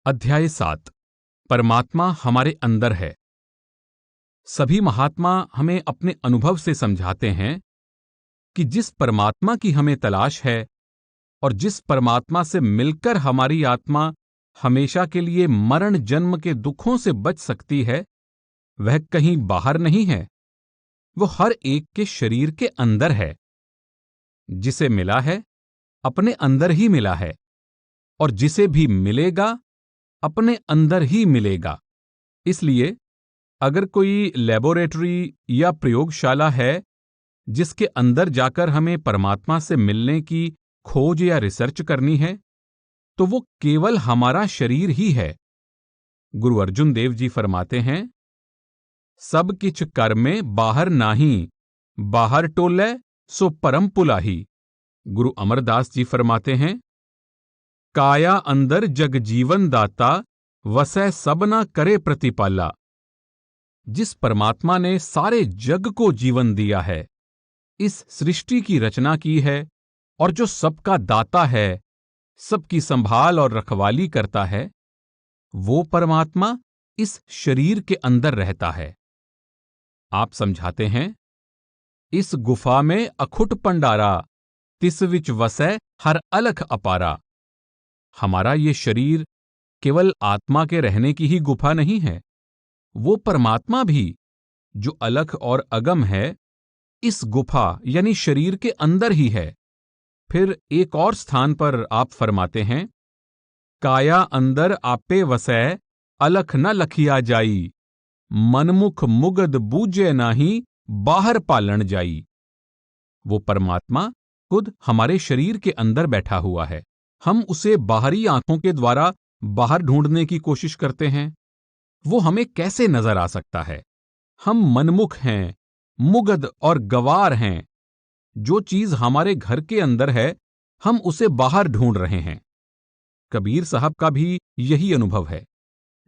अध्याय 7। परमात्मा हमारे अंदर है। सभी महात्मा हमें अपने अनुभव से समझाते हैं कि जिस परमात्मा की हमें तलाश है और जिस परमात्मा से मिलकर हमारी आत्मा हमेशा के लिए मरण जन्म के दुखों से बच सकती है, वह कहीं बाहर नहीं है। वो हर एक के शरीर के अंदर है। जिसे मिला है अपने अंदर ही मिला है, और जिसे भी मिलेगा अपने अंदर ही मिलेगा। इसलिए अगर कोई लेबोरेटरी या प्रयोगशाला है जिसके अंदर जाकर हमें परमात्मा से मिलने की खोज या रिसर्च करनी है, तो वो केवल हमारा शरीर ही है। गुरु अर्जुन देव जी फरमाते हैं, सब किछ कर्मे बाहर नाही, बाहर टोलै सो परम पुलाही। गुरु अमरदास जी फरमाते हैं, काया अंदर जग जीवन दाता, वसै सबना करे प्रतिपाला। जिस परमात्मा ने सारे जग को जीवन दिया है, इस सृष्टि की रचना की है और जो सबका दाता है, सबकी संभाल और रखवाली करता है, वो परमात्मा इस शरीर के अंदर रहता है। आप समझाते हैं, इस गुफा में अखुट पंडारा, तिस विच वसै हर अलख अपारा। हमारा ये शरीर केवल आत्मा के रहने की ही गुफा नहीं है, वो परमात्मा भी जो अलख और अगम है, इस गुफा यानी शरीर के अंदर ही है। फिर एक और स्थान पर आप फरमाते हैं, काया अंदर आपे वसै, अलख न लखिया जाई, मनमुख मुगद बूझे नाही, बाहर पालन जाई। वो परमात्मा खुद हमारे शरीर के अंदर बैठा हुआ है। हम उसे बाहरी आंखों के द्वारा बाहर ढूंढने की कोशिश करते हैं। वो हमें कैसे नजर आ सकता है? हम मनमुख हैं, मुगद और गवार हैं। जो चीज हमारे घर के अंदर है, हम उसे बाहर ढूंढ रहे हैं। कबीर साहब का भी यही अनुभव है।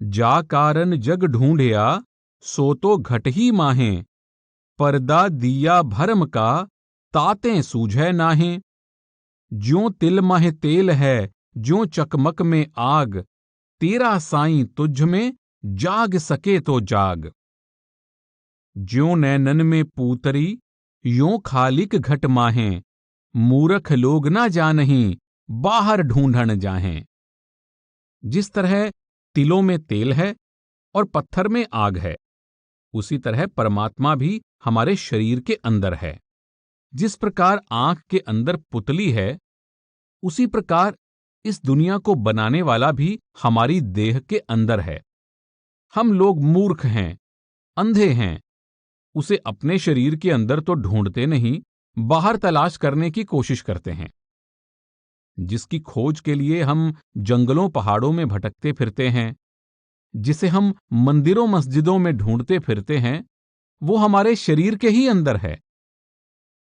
जा कारण जग ढूंढिया, सो तो घट ही माहें, पर्दा दिया भरम का, तातें सूझै नाहें। ज्यों तिल माहे तेल है, ज्यों चकमक में आग, तेरा साईं तुझ में जाग सके तो जाग। ज्यों नैनन में पूतरी, यों खालिक घट माहें, मूरख लोग ना जानहीं, बाहर ढूंढन जाहें। जिस तरह तिलों में तेल है और पत्थर में आग है, उसी तरह परमात्मा भी हमारे शरीर के अंदर है। जिस प्रकार आंख के अंदर पुतली है, उसी प्रकार इस दुनिया को बनाने वाला भी हमारी देह के अंदर है। हम लोग मूर्ख हैं, अंधे हैं। उसे अपने शरीर के अंदर तो ढूंढते नहीं, बाहर तलाश करने की कोशिश करते हैं। जिसकी खोज के लिए हम जंगलों पहाड़ों में भटकते फिरते हैं, जिसे हम मंदिरों मस्जिदों में ढूंढते फिरते हैं, वो हमारे शरीर के ही अंदर है।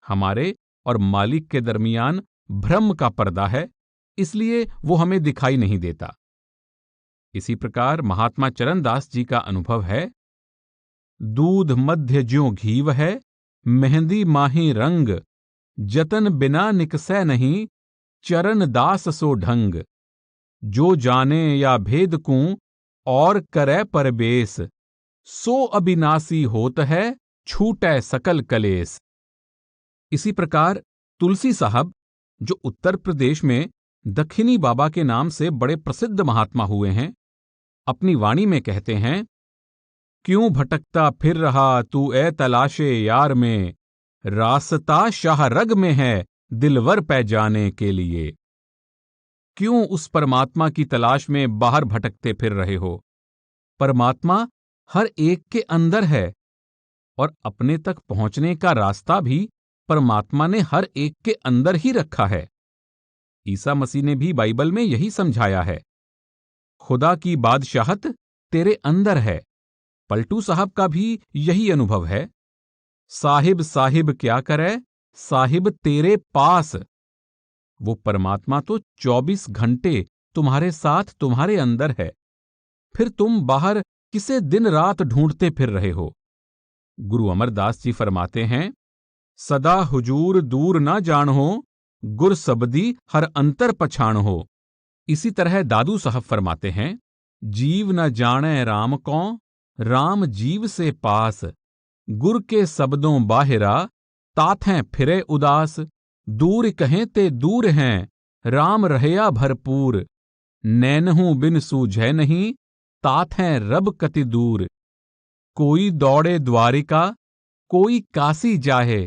हमारे और मालिक के दरमियान भ्रम का पर्दा है, इसलिए वो हमें दिखाई नहीं देता। इसी प्रकार महात्मा चरणदास जी का अनुभव है, दूध मध्य ज्यों घीव है, मेहंदी माही रंग, जतन बिना निकसै नहीं, चरण दास सो ढंग। जो जाने या भेद कूं, और करे परबेस, सो अविनाशी होत है, छूटै सकल कलेस। इसी प्रकार तुलसी साहब, जो उत्तर प्रदेश में दक्षिणी बाबा के नाम से बड़े प्रसिद्ध महात्मा हुए हैं, अपनी वाणी में कहते हैं, क्यों भटकता फिर रहा तू ए तलाशे यार में, रास्ता शाह रग में है दिलवर पै जाने के लिए। क्यों उस परमात्मा की तलाश में बाहर भटकते फिर रहे हो? परमात्मा हर एक के अंदर है, और अपने तक पहुंचने का रास्ता भी परमात्मा ने हर एक के अंदर ही रखा है। ईसा मसीह ने भी बाइबल में यही समझाया है, खुदा की बादशाहत तेरे अंदर है। पलटू साहब का भी यही अनुभव है, साहिब साहिब क्या करे, साहिब तेरे पास। वो परमात्मा तो 24 घंटे तुम्हारे साथ तुम्हारे अंदर है, फिर तुम बाहर किसे दिन रात ढूंढते फिर रहे हो? गुरु अमरदास जी फरमाते हैं, सदा हुजूर दूर ना जानो, गुर सबदी हर अंतर पछाण हो। इसी तरह दादू साहब फरमाते हैं, जीव न जाने राम को, राम जीव से पास। गुर के शब्दों बाहिरा, ताथें फिरे उदास। दूर कहें ते दूर हैं, राम रहया भरपूर। नैनहू बिन सूझै नहीं, ताथें रब कति दूर। कोई दौड़े द्वारिका, कोई काशी जाहे।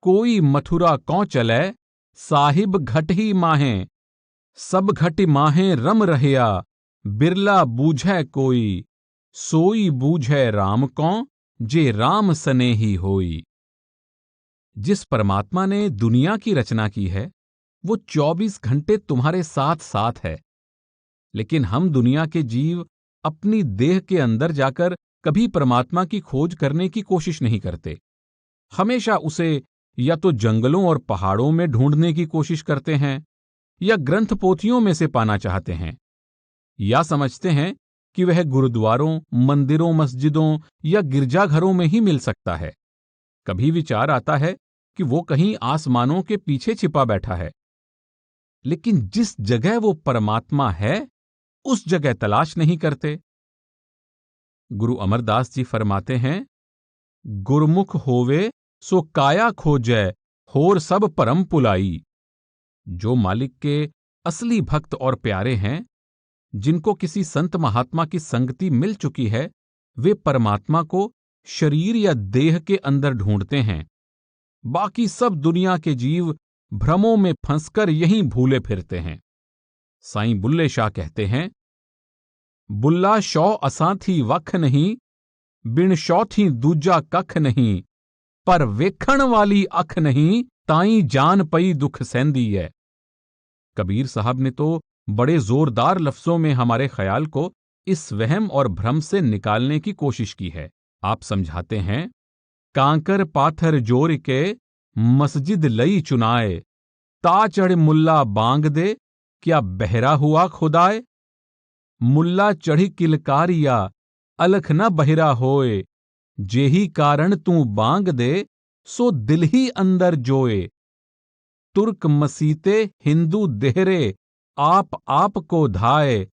कोई मथुरा कौ चलै, साहिब घट ही माहें। सब घट माहें रम रहया, बिरला बूझै कोई। सोई बूझै राम को, जे राम सनेही होई। जिस परमात्मा ने दुनिया की रचना की है, वो 24 घंटे तुम्हारे साथ साथ है। लेकिन हम दुनिया के जीव अपनी देह के अंदर जाकर कभी परमात्मा की खोज करने की कोशिश नहीं करते। हमेशा उसे या तो जंगलों और पहाड़ों में ढूंढने की कोशिश करते हैं, या ग्रंथ पोथियों में से पाना चाहते हैं, या समझते हैं कि वह गुरुद्वारों, मंदिरों, मस्जिदों या गिरजाघरों में ही मिल सकता है। कभी विचार आता है कि वो कहीं आसमानों के पीछे छिपा बैठा है। लेकिन जिस जगह वो परमात्मा है, उस जगह तलाश नहीं करते। गुरु अमरदास जी फरमाते हैं, गुरमुख होवे सो काया खोजै, होर सब परम पुलाई। जो मालिक के असली भक्त और प्यारे हैं, जिनको किसी संत महात्मा की संगति मिल चुकी है, वे परमात्मा को शरीर या देह के अंदर ढूंढते हैं। बाकी सब दुनिया के जीव भ्रमों में फंसकर यहीं भूले फिरते हैं। साईं बुल्ले शाह कहते हैं, बुल्ला शौ असां थी वख नहीं, बिन शौ थी दूजा कख नहीं। पर वेखण वाली अख नहीं, ताई जान पई दुख सैंदी है। कबीर साहब ने तो बड़े जोरदार लफ्जों में हमारे ख्याल को इस वहम और भ्रम से निकालने की कोशिश की है। आप समझाते हैं, कांकर पाथर जोर के मस्जिद लई चुनाए। ता चढ़ मुल्ला बांग दे, क्या बहरा हुआ खुदाए। मुल्ला चढ़ी किलकारिया, अलख न बहिरा होए। जेही कारण तू बांग दे, सो दिल ही अंदर जोए। तुर्क मसीते हिंदू देहरे, आप को धाए।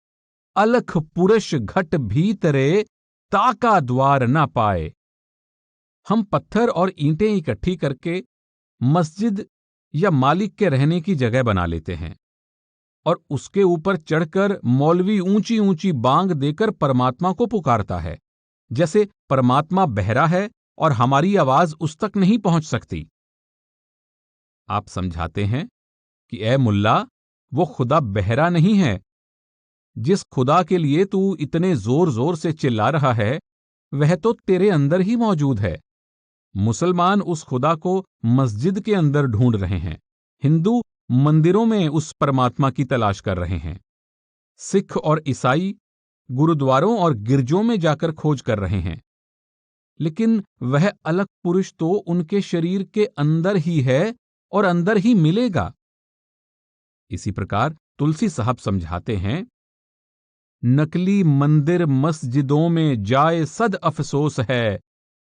अलख पुरुष घट भीतरे, ताका द्वार न पाए। हम पत्थर और ईंटें इकट्ठी करके मस्जिद या मालिक के रहने की जगह बना लेते हैं, और उसके ऊपर चढ़कर मौलवी ऊंची ऊंची बांग देकर परमात्मा को पुकारता है, जैसे परमात्मा बहरा है और हमारी आवाज उस तक नहीं पहुंच सकती। आप समझाते हैं कि ए मुल्ला, वो खुदा बहरा नहीं है। जिस खुदा के लिए तू इतने जोर जोर से चिल्ला रहा है, वह तो तेरे अंदर ही मौजूद है। मुसलमान उस खुदा को मस्जिद के अंदर ढूंढ रहे हैं, हिंदू मंदिरों में उस परमात्मा की तलाश कर रहे हैं, सिख और ईसाई गुरुद्वारों और गिरजों में जाकर खोज कर रहे हैं। लेकिन वह अलग पुरुष तो उनके शरीर के अंदर ही है और अंदर ही मिलेगा। इसी प्रकार तुलसी साहब समझाते हैं, नकली मंदिर मस्जिदों में जाए सद अफसोस है।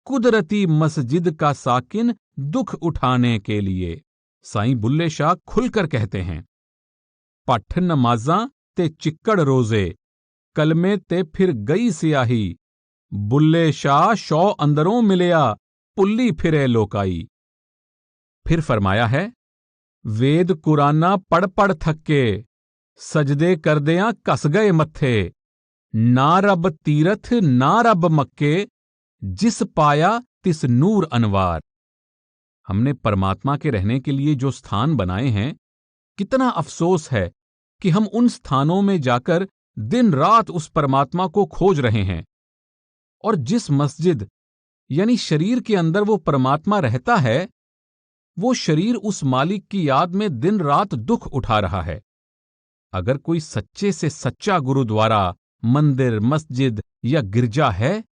कुदरती मस्जिद का साकिन दुख उठाने के लिए। साईं बुल्ले शाह खुलकर कहते हैं, पठ नमाज़ां ते चिक्कड़ रोजे, कलमे ते फिर गई सियाही। बुल्ले शाह शौ अंदरों मिलया, पुल्ली फिरे लोकाई। फिर फरमाया है, वेद कुराना पढ़ पढ़ थके, सजदे करदियां कस गए मत्थे। ना रब तीरथ ना रब मक्के, जिस पाया तिस नूर अनवार। हमने परमात्मा के रहने के लिए जो स्थान बनाए हैं, कितना अफसोस है कि हम उन स्थानों में जाकर दिन रात उस परमात्मा को खोज रहे हैं, और जिस मस्जिद यानी शरीर के अंदर वो परमात्मा रहता है, वो शरीर उस मालिक की याद में दिन रात दुख उठा रहा है। अगर कोई सच्चे से सच्चा गुरुद्वारा, मंदिर, मस्जिद या गिरजा है,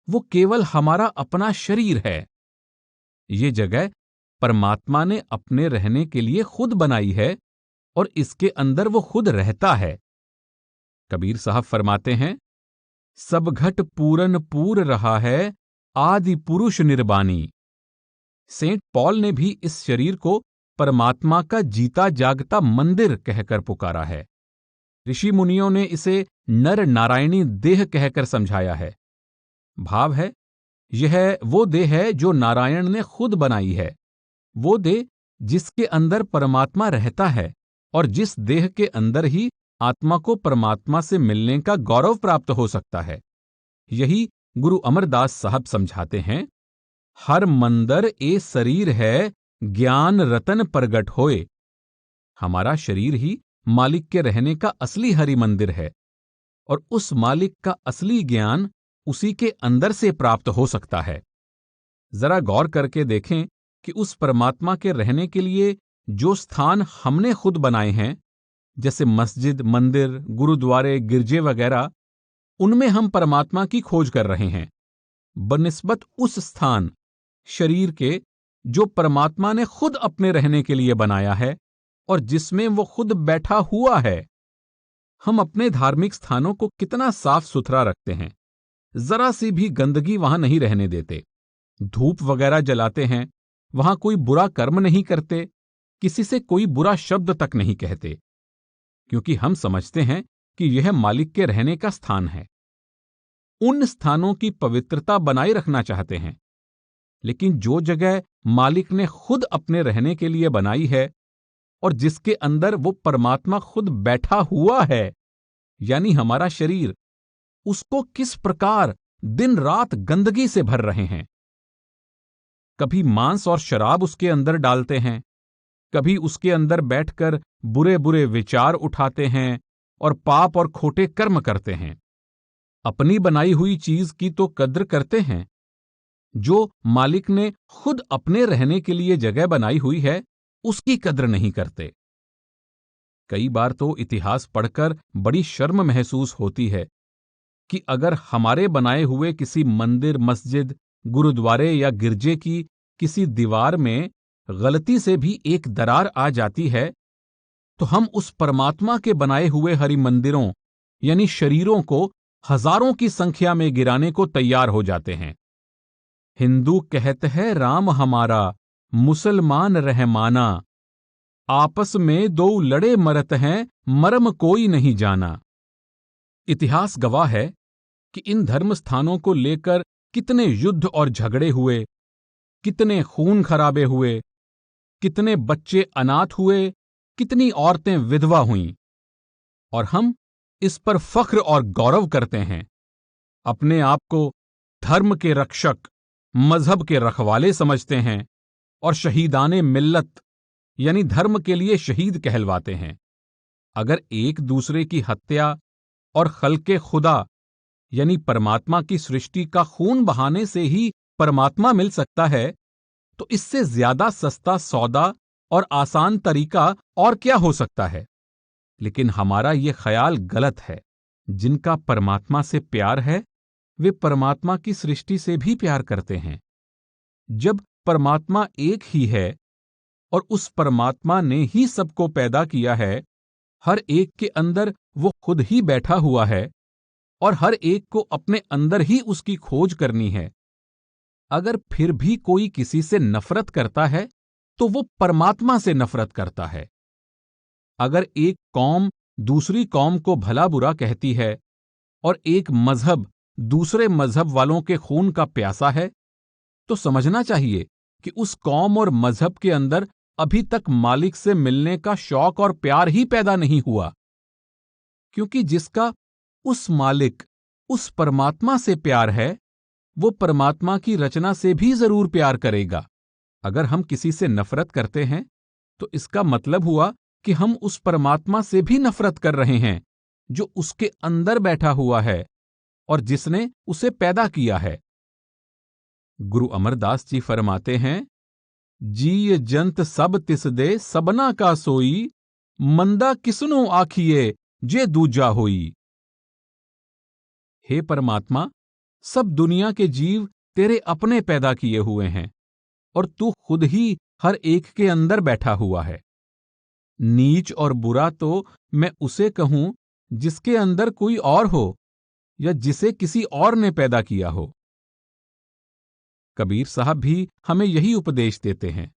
वो केवल हमारा अपना शरीर है। ये जगह परमात्मा ने अपने रहने के लिए खुद बनाई है, और इसके अंदर वो खुद रहता है। कबीर साहब फरमाते हैं, सब घट पूरन पूर रहा है, आदि पुरुष निर्बानी। सेंट पॉल ने भी इस शरीर को परमात्मा का जीता जागता मंदिर कहकर पुकारा है। ऋषि मुनियों ने इसे नर नारायणी देह कहकर समझाया है। भाव है, यह वो देह है जो नारायण ने खुद बनाई है, वो देह जिसके अंदर परमात्मा रहता है और जिस देह के अंदर ही आत्मा को परमात्मा से मिलने का गौरव प्राप्त हो सकता है। यही गुरु अमरदास साहब समझाते हैं, हर मंदर ए शरीर है, ज्ञान रतन प्रगट होए। हमारा शरीर ही मालिक के रहने का असली हरि मंदिर है और उस मालिक का असली ज्ञान उसी के अंदर से प्राप्त हो सकता है। जरा गौर करके देखें कि उस परमात्मा के रहने के लिए जो स्थान हमने खुद बनाए हैं, जैसे मस्जिद, मंदिर, गुरुद्वारे, गिरजे वगैरह, उनमें हम परमात्मा की खोज कर रहे हैं बनिस्बत उस स्थान शरीर के जो परमात्मा ने खुद अपने रहने के लिए बनाया है और जिसमें वो खुद बैठा हुआ है। हम अपने धार्मिक स्थानों को कितना साफ सुथरा रखते हैं, जरा सी भी गंदगी वहां नहीं रहने देते। धूप वगैरह जलाते हैं, वहां कोई बुरा कर्म नहीं करते, किसी से कोई बुरा शब्द तक नहीं कहते, क्योंकि हम समझते हैं कि यह मालिक के रहने का स्थान है। उन स्थानों की पवित्रता बनाए रखना चाहते हैं, लेकिन जो जगह मालिक ने खुद अपने रहने के लिए बनाई है और जिसके अंदर वो परमात्मा खुद बैठा हुआ है, यानी हमारा शरीर, उसको किस प्रकार दिन रात गंदगी से भर रहे हैं। कभी मांस और शराब उसके अंदर डालते हैं, कभी उसके अंदर बैठकर बुरे बुरे विचार उठाते हैं और पाप और खोटे कर्म करते हैं। अपनी बनाई हुई चीज की तो कद्र करते हैं, जो मालिक ने खुद अपने रहने के लिए जगह बनाई हुई है उसकी कद्र नहीं करते। कई बार तो इतिहास पढ़कर बड़ी शर्म महसूस होती है कि अगर हमारे बनाए हुए किसी मंदिर, मस्जिद, गुरुद्वारे या गिरजे की किसी दीवार में गलती से भी एक दरार आ जाती है, तो हम उस परमात्मा के बनाए हुए हरि मंदिरों यानी शरीरों को हजारों की संख्या में गिराने को तैयार हो जाते हैं। हिंदू कहते हैं राम हमारा, मुसलमान रहमाना, आपस में दो लड़े मरत हैं, मरम कोई नहीं जाना। इतिहास गवाह है कि इन धर्म स्थानों को लेकर कितने युद्ध और झगड़े हुए, कितने खून खराबे हुए, कितने बच्चे अनाथ हुए, कितनी औरतें विधवा हुईं, और हम इस पर फख्र और गौरव करते हैं। अपने आप को धर्म के रक्षक, मजहब के रखवाले समझते हैं और शहीदाने मिल्लत यानी धर्म के लिए शहीद कहलवाते हैं। अगर एक दूसरे की हत्या और खल्के खुदा यानी परमात्मा की सृष्टि का खून बहाने से ही परमात्मा मिल सकता है, तो इससे ज्यादा सस्ता सौदा और आसान तरीका और क्या हो सकता है। लेकिन हमारा यह ख्याल गलत है। जिनका परमात्मा से प्यार है, वे परमात्मा की सृष्टि से भी प्यार करते हैं। जब परमात्मा एक ही है और उस परमात्मा ने ही सबको पैदा किया है, हर एक के अंदर वो खुद ही बैठा हुआ है और हर एक को अपने अंदर ही उसकी खोज करनी है। अगर फिर भी कोई किसी से नफरत करता है, तो वो परमात्मा से नफरत करता है। अगर एक कौम दूसरी कौम को भला बुरा कहती है और एक मजहब दूसरे मजहब वालों के खून का प्यासा है, तो समझना चाहिए कि उस कौम और मजहब के अंदर अभी तक मालिक से मिलने का शौक और प्यार ही पैदा नहीं हुआ, क्योंकि जिसका उस मालिक, उस परमात्मा से प्यार है, वो परमात्मा की रचना से भी जरूर प्यार करेगा। अगर हम किसी से नफरत करते हैं, तो इसका मतलब हुआ कि हम उस परमात्मा से भी नफरत कर रहे हैं जो उसके अंदर बैठा हुआ है और जिसने उसे पैदा किया है। गुरु अमरदास जी फरमाते हैं, जी जंत सब तिस दे सबना का सोई, मंदा किसनो आखिए जे दूजा होई। हे परमात्मा, सब दुनिया के जीव तेरे अपने पैदा किए हुए हैं और तू खुद ही हर एक के अंदर बैठा हुआ है। नीच और बुरा तो मैं उसे कहूं जिसके अंदर कोई और हो या जिसे किसी और ने पैदा किया हो। कबीर साहब भी हमें यही उपदेश देते हैं,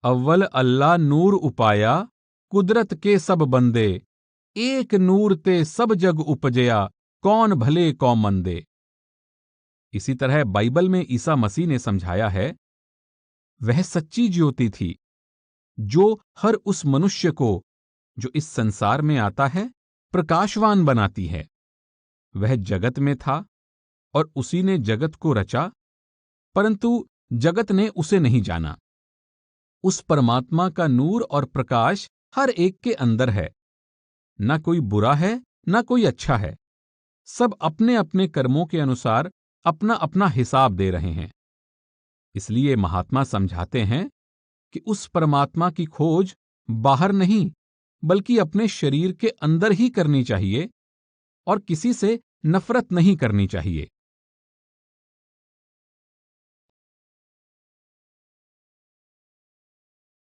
अव्वल अल्लाह नूर उपाया, कुदरत के सब बंदे, एक नूर ते सब जग उपजया, कौन भले कौन मंदे। इसी तरह बाइबल में ईसा मसीह ने समझाया है, वह सच्ची ज्योति थी जो हर उस मनुष्य को जो इस संसार में आता है प्रकाशवान बनाती है। वह जगत में था और उसी ने जगत को रचा, परंतु जगत ने उसे नहीं जाना। उस परमात्मा का नूर और प्रकाश हर एक के अंदर है। न कोई बुरा है, न कोई अच्छा है। सब अपने अपने कर्मों के अनुसार अपना अपना हिसाब दे रहे हैं। इसलिए महात्मा समझाते हैं कि उस परमात्मा की खोज बाहर नहीं, बल्कि अपने शरीर के अंदर ही करनी चाहिए और किसी से नफरत नहीं करनी चाहिए।